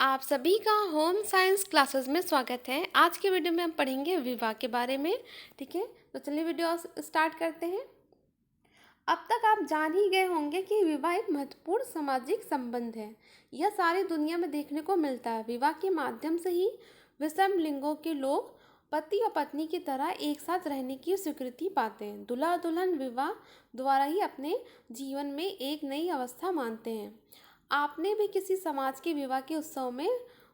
आप सभी का होम साइंस क्लासेस में स्वागत है। आज के वीडियो में हम पढ़ेंगे विवाह के बारे में। ठीक है, तो चलिए वीडियो स्टार्ट करते हैं। अब तक आप जान ही गए होंगे कि विवाह एक महत्वपूर्ण सामाजिक संबंध है। यह सारी दुनिया में देखने को मिलता है। विवाह के माध्यम से ही विषम लिंगों के लोग पति और पत्नी की तरह एक साथ रहने की स्वीकृति पाते हैं। दूल्हा दुल्हन विवाह द्वारा ही अपने जीवन में एक नई अवस्था मानते हैं। आपने भी किसी समाज के विवाह के उत्सव में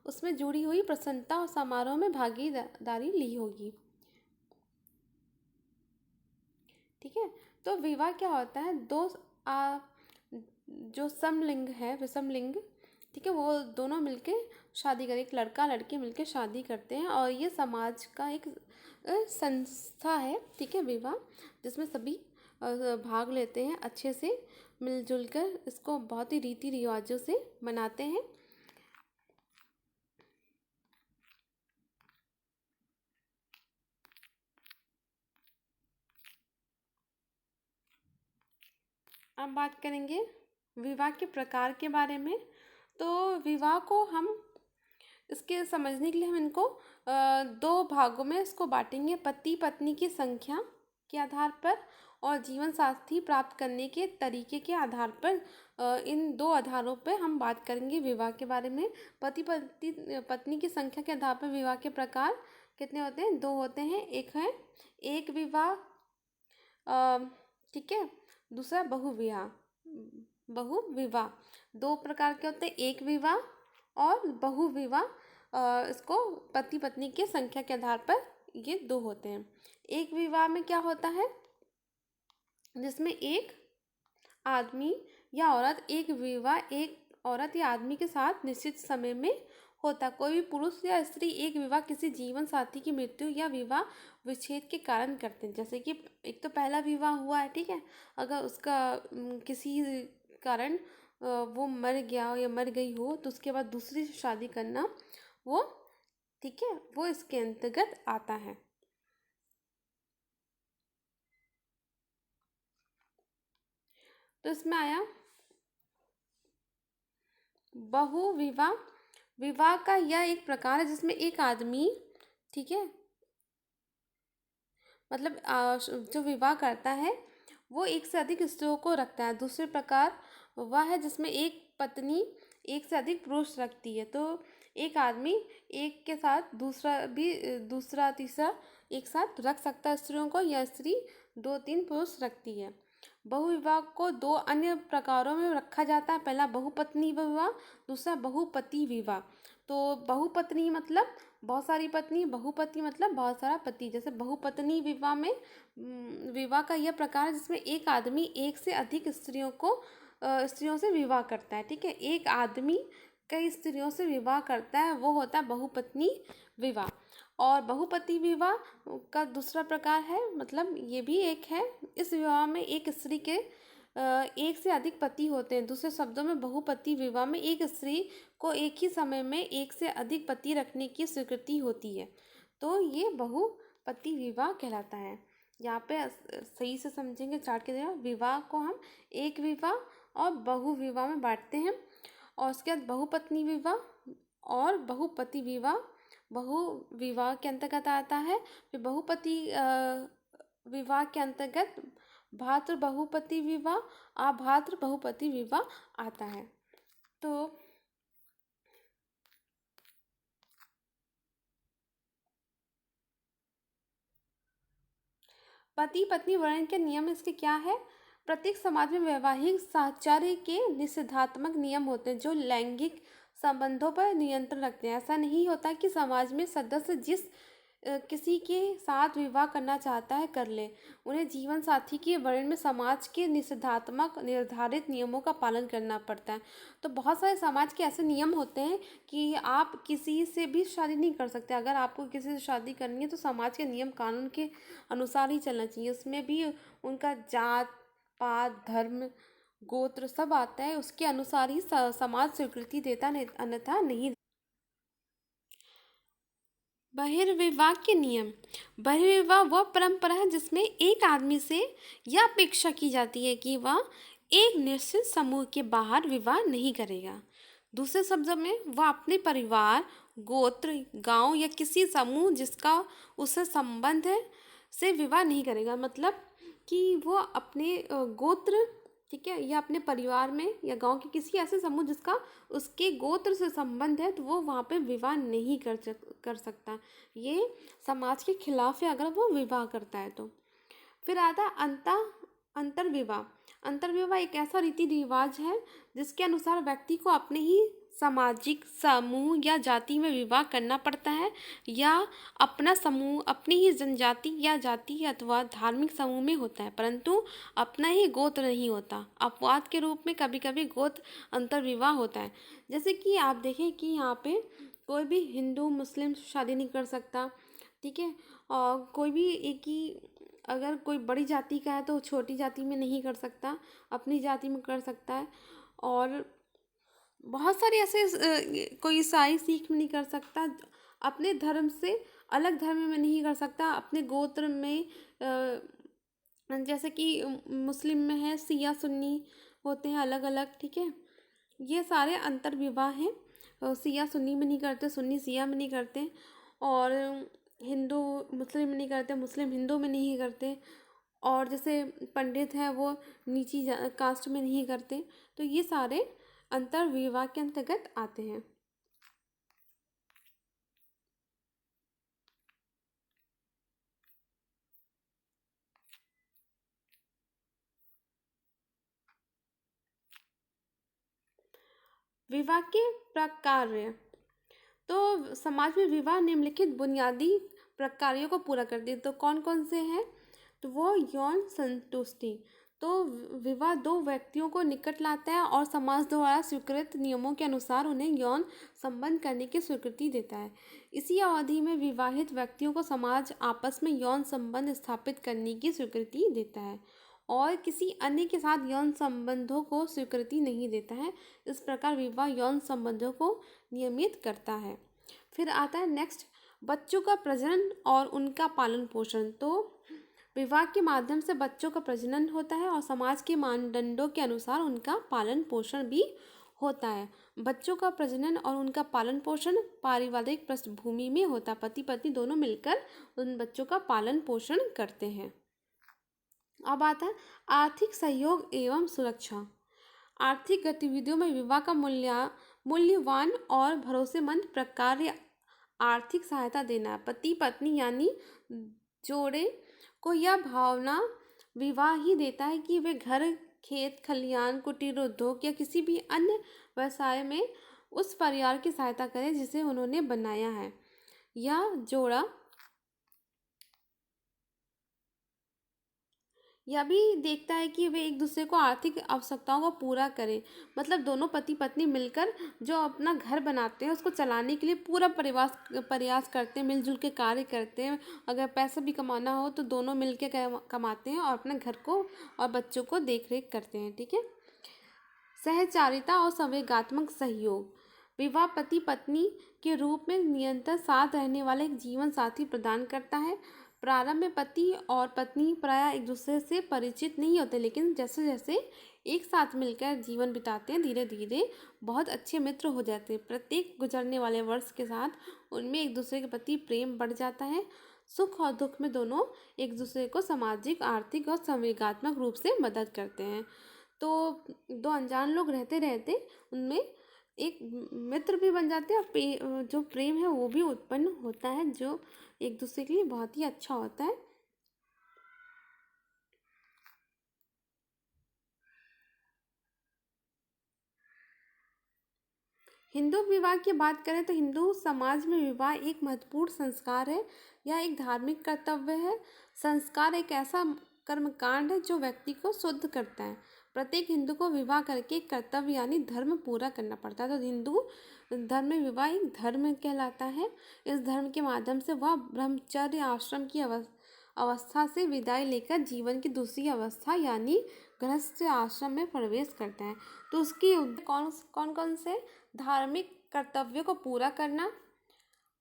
उसमें जुड़ी हुई प्रसन्नता और समारोह में भागीदारी ली होगी। ठीक है, तो विवाह क्या होता है? आ, जो समलिंग है, विषम लिंग, ठीक है, वो दोनों मिलके शादी करें। एक लड़का लड़की मिलके शादी करते हैं और ये समाज का एक संस्था है। ठीक है, विवाह जिसमें सभी भाग लेते हैं, अच्छे से मिलजुल कर इसको बहुत ही रीति रिवाजों से मनाते हैं। अब बात करेंगे विवाह के प्रकार के बारे में। तो विवाह को हम इसके समझने के लिए हम इनको दो भागों में इसको बांटेंगे। पति पत्नी की संख्या के आधार पर और जीवन साथी प्राप्त करने के तरीके के आधार पर, इन दो आधारों पर हम बात करेंगे विवाह के बारे में। पति पत्नी की संख्या के आधार पर विवाह के प्रकार कितने होते हैं? दो होते हैं। एक है एक विवाह, ठीक है, दूसरा बहुविवाह। बहुविवाह दो प्रकार के होते हैं, एक विवाह और बहुविवाह। इसको पति पत्नी के संख्या के आधार पर ये दो होते हैं। एक विवाह में क्या होता है? जिसमें एक आदमी या औरत, एक विवाह एक औरत या आदमी के साथ निश्चित समय में होता। कोई भी पुरुष या स्त्री एक विवाह किसी जीवन साथी की मृत्यु या विवाह विच्छेद के कारण करते हैं। जैसे कि एक तो पहला विवाह हुआ है, ठीक है, अगर उसका किसी कारण वो मर गया हो या मर गई हो तो उसके बाद दूसरी शादी करना, वो, ठीक है, वो इसके अंतर्गत आता है। तो इसमें आया बहुविवाह। विवाह का यह एक प्रकार है जिसमें एक आदमी, ठीक है, मतलब जो विवाह करता है वो एक से अधिक स्त्रियों को रखता है। दूसरे प्रकार वह है जिसमें एक पत्नी एक से अधिक पुरुष रखती है। तो एक आदमी एक के साथ दूसरा तीसरा एक साथ रख सकता है स्त्रियों को, या स्त्री दो तीन पुरुष रखती है। बहुविवाह को दो अन्य प्रकारों में रखा जाता है। पहला बहुपत्नी विवाह, दूसरा बहुपति विवाह। तो बहुपत्नी मतलब बहुत सारी पत्नी, बहुपति मतलब बहुत सारा पति। जैसे बहुपत्नी विवाह में विवाह का यह प्रकार है जिसमें एक आदमी एक से अधिक स्त्रियों से विवाह करता है। ठीक है, एक आदमी कई स्त्रियों से विवाह करता है, वो होता है बहुपत्नी विवाह। और बहुपति विवाह का दूसरा प्रकार है, मतलब ये भी एक है, इस विवाह में एक स्त्री के एक से अधिक पति होते हैं। दूसरे शब्दों में बहुपति विवाह में एक स्त्री को एक ही समय में एक से अधिक पति रखने की स्वीकृति होती है। तो ये बहुपति विवाह कहलाता है। यहाँ पे सही से समझेंगे चार्ट के जरिए, विवाह को हम एक विवाह और बहुविवाह में बांटते हैं। और उसके बाद बहुपत्नी विवाह और बहुपति विवाह बहुविवाह के अंतर्गत आता है। फिर बहुपति विवाह के अंतर्गत भातृ बहुपति विवाह, अभातृ बहुपति विवाह आता है। तो पति पत्नी वर्णन के नियम इसके क्या है? प्रत्येक समाज में वैवाहिक साहचर्य के निषेधात्मक नियम होते हैं जो लैंगिक संबंधों पर नियंत्रण रखते हैं। ऐसा नहीं होता कि समाज में सदस्य किसी के साथ विवाह करना चाहता है कर ले। उन्हें जीवन साथी के वर्णन में समाज के निषेधात्मक निर्धारित नियमों का पालन करना पड़ता है। तो बहुत सारे समाज के ऐसे नियम होते हैं कि आप किसी से भी शादी नहीं कर सकते। अगर आपको किसी से शादी करनी है तो समाज के नियम कानून के अनुसार ही चलना चाहिए। उसमें भी उनका जात पात धर्म गोत्र सब आता है, उसके अनुसार ही समाज स्वीकृति देता, अन्यथा नहीं। बहिर्विवाह के नियम। बहिर्विवाह वह परंपरा है जिसमें एक आदमी से यह अपेक्षा की जाती है कि वह एक निश्चित समूह के बाहर विवाह नहीं करेगा। दूसरे शब्दों में वह अपने परिवार, गोत्र, गांव या किसी समूह जिसका उससे संबंध है से विवाह नहीं करेगा। मतलब कि वो अपने गोत्र, ठीक है, या अपने परिवार में या गांव के किसी ऐसे समूह जिसका उसके गोत्र से संबंध है, तो वो वहाँ पे विवाह नहीं कर सकता। ये समाज के खिलाफ है अगर वो विवाह करता है तो। फिर आता है अंतर्विवाह। अंतर्विवाह एक ऐसा रीति रिवाज है जिसके अनुसार व्यक्ति को अपने ही सामाजिक समूह या जाति में विवाह करना पड़ता है, या अपना समूह अपनी ही जनजाति या जाति अथवा धार्मिक समूह में होता है, परंतु अपना ही गोत्र नहीं होता। अपवाद के रूप में कभी कभी गोत्र अंतर्विवाह होता है। जैसे कि आप देखें कि यहाँ पे कोई भी हिंदू मुस्लिम शादी नहीं कर सकता, ठीक है, और कोई भी एक ही, अगर कोई बड़ी जाति का है तो छोटी जाति में नहीं कर सकता, अपनी जाति में कर सकता है। और बहुत सारे ऐसे कोई ईसाई सिख में नहीं कर सकता, अपने धर्म से अलग धर्म में नहीं कर सकता, अपने गोत्र में जैसे कि मुस्लिम में है सिया सुन्नी होते हैं अलग अलग, ठीक है। ये सारे अंतर्विवाह हैं। सिया सुन्नी में नहीं करते, सुन्नी सिया में नहीं करते, और हिंदू मुस्लिम में नहीं करते, मुस्लिम हिंदू में नहीं करते, और जैसे पंडित हैं वो नीची कास्ट में नहीं करते। तो ये सारे अंतर्विवाह के अंतर्गत आते हैं। विवाह के प्रकार। तो समाज में विवाह निम्नलिखित बुनियादी प्रकारों को पूरा करती है। तो कौन कौन से हैं? तो वो यौन संतुष्टि। तो विवाह दो व्यक्तियों को निकट लाता है और समाज द्वारा स्वीकृत नियमों के अनुसार उन्हें यौन संबंध करने की स्वीकृति देता है। इसी अवधि में विवाहित व्यक्तियों को समाज आपस में यौन संबंध स्थापित करने की स्वीकृति देता है और किसी अन्य के साथ यौन संबंधों को स्वीकृति नहीं देता है। इस प्रकार विवाह यौन संबंधों को नियमित करता है। फिर आता है नेक्स्ट, बच्चों का प्रजनन और उनका पालन पोषण। तो विवाह के माध्यम से बच्चों का प्रजनन होता है और समाज के मानदंडों के अनुसार उनका पालन पोषण भी होता है। बच्चों का प्रजनन और उनका पालन पोषण पारिवारिक पृष्ठभूमि में होता है। पति पत्नी दोनों मिलकर उन बच्चों का पालन पोषण करते हैं। अब आता है आर्थिक सहयोग एवं सुरक्षा। आर्थिक गतिविधियों में विवाह का मूल्यवान और भरोसेमंद प्रकार आर्थिक सहायता देना है। पति पत्नी यानी जोड़े को यह भावना विवाह ही देता है कि वे घर, खेत खलियान, कुटीर उद्योग या किसी भी अन्य व्यवसाय में उस परिवार की सहायता करें जिसे उन्होंने बनाया है। यह जोड़ा यह भी देखता है कि वे एक दूसरे को आर्थिक आवश्यकताओं को पूरा करें। मतलब दोनों पति पत्नी मिलकर जो अपना घर बनाते हैं उसको चलाने के लिए पूरा प्रयास करते हैं, मिलजुल के कार्य करते हैं। अगर पैसा भी कमाना हो तो दोनों मिल के कमाते हैं और अपने घर को और बच्चों को देख रेख करते हैं, ठीक है। सहचारिता और संवेगात्मक सहयोग। विवाह पति पत्नी के रूप में निरंतर साथ रहने वाला एक जीवन साथी प्रदान करता है। प्रारंभ में पति और पत्नी प्रायः एक दूसरे से परिचित नहीं होते, लेकिन जैसे जैसे एक साथ मिलकर जीवन बिताते हैं धीरे धीरे बहुत अच्छे मित्र हो जाते हैं। प्रत्येक गुजरने वाले वर्ष के साथ उनमें एक दूसरे के प्रति प्रेम बढ़ जाता है। सुख और दुख में दोनों एक दूसरे को सामाजिक, आर्थिक और संवेगात्मक रूप से मदद करते हैं। तो दो अनजान लोग रहते रहते उनमें एक मित्र भी बन जाते हैं और जो प्रेम है वो भी उत्पन्न होता है, जो एक दूसरे के लिए बहुत ही अच्छा होता है। हिंदू विवाह की बात करें तो हिंदू समाज में विवाह एक महत्वपूर्ण संस्कार है या एक धार्मिक कर्तव्य है। संस्कार एक ऐसा कर्मकांड है जो व्यक्ति को शुद्ध करता है। प्रत्येक हिंदू को विवाह करके एक कर्तव्य यानी धर्म पूरा करना पड़ता है। तो हिंदू धर्म में विवाह एक धर्म कहलाता है। इस धर्म के माध्यम से वह ब्रह्मचर्य आश्रम की अवस्था से विदाई लेकर जीवन की दूसरी अवस्था यानी गृहस्थ आश्रम में प्रवेश करता है। तो उसकी कौन कौन कौन से धार्मिक कर्तव्यों को पूरा करना,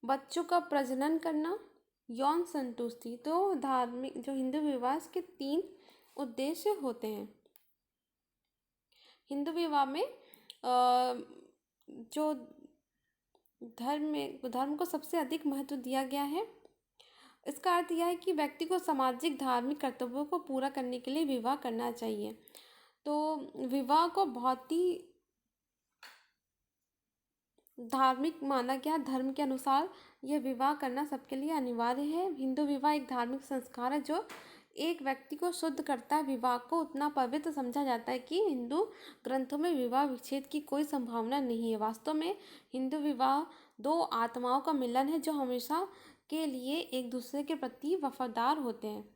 बच्चों का प्रजनन करना, यौन संतुष्टि। तो धार्मिक जो हिंदू विवाह के 3 उद्देश्य होते हैं। हिंदू विवाह में जो धर्म को सबसे अधिक महत्व दिया गया है। इसका अर्थ यह है कि व्यक्ति को सामाजिक धार्मिक कर्तव्यों को पूरा करने के लिए विवाह करना चाहिए। तो विवाह को बहुत ही धार्मिक माना गया। धर्म के अनुसार यह विवाह करना सबके लिए अनिवार्य है। हिंदू विवाह एक धार्मिक संस्कार है जो एक व्यक्ति को शुद्ध करता है। विवाह को उतना पवित्र समझा जाता है कि हिंदू ग्रंथों में विवाह विच्छेद की कोई संभावना नहीं है। वास्तव में हिंदू विवाह दो आत्माओं का मिलन है जो हमेशा के लिए एक दूसरे के प्रति वफादार होते हैं।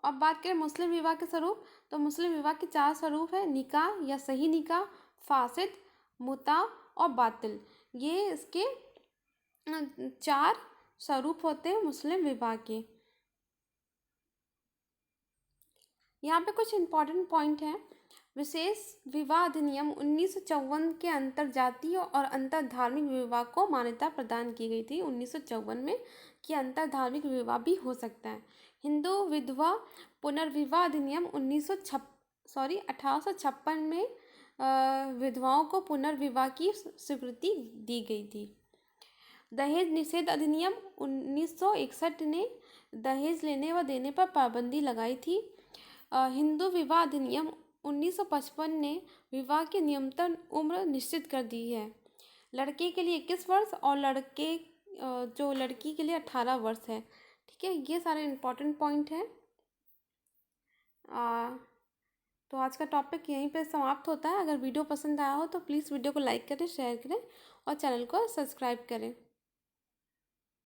अब बात करें मुस्लिम विवाह के स्वरूप, तो मुस्लिम विवाह के 4 स्वरूप है: निकाह या सही निकाह, फासिद, मुता और बातिल। ये इसके 4 स्वरूप होते हैं मुस्लिम विवाह के। यहाँ पे कुछ इम्पोर्टेंट पॉइंट हैं। विशेष विवाह अधिनियम 1954 के अंतर जातीय और अंतर धार्मिक विवाह को मान्यता प्रदान की गई थी 1954 में, कि अंतर धार्मिक विवाह भी हो सकता है। हिंदू विधवा पुनर्विवाह अधिनियम 1856 में विधवाओं को पुनर्विवाह की स्वीकृति दी गई थी। दहेज निषेध अधिनियम 1961 ने दहेज लेने व देने पर पाबंदी लगाई थी। हिंदू विवाह अधिनियम 1955 ने विवाह की न्यूनतम उम्र निश्चित कर दी है। लड़के के लिए 21 वर्ष और लड़की के लिए 18 वर्ष है। ठीक है, ये सारे इम्पोर्टेंट पॉइंट हैं। तो आज का टॉपिक यहीं पे समाप्त होता है। अगर वीडियो पसंद आया हो तो प्लीज़ वीडियो को लाइक करें, शेयर करें और चैनल को सब्सक्राइब करें।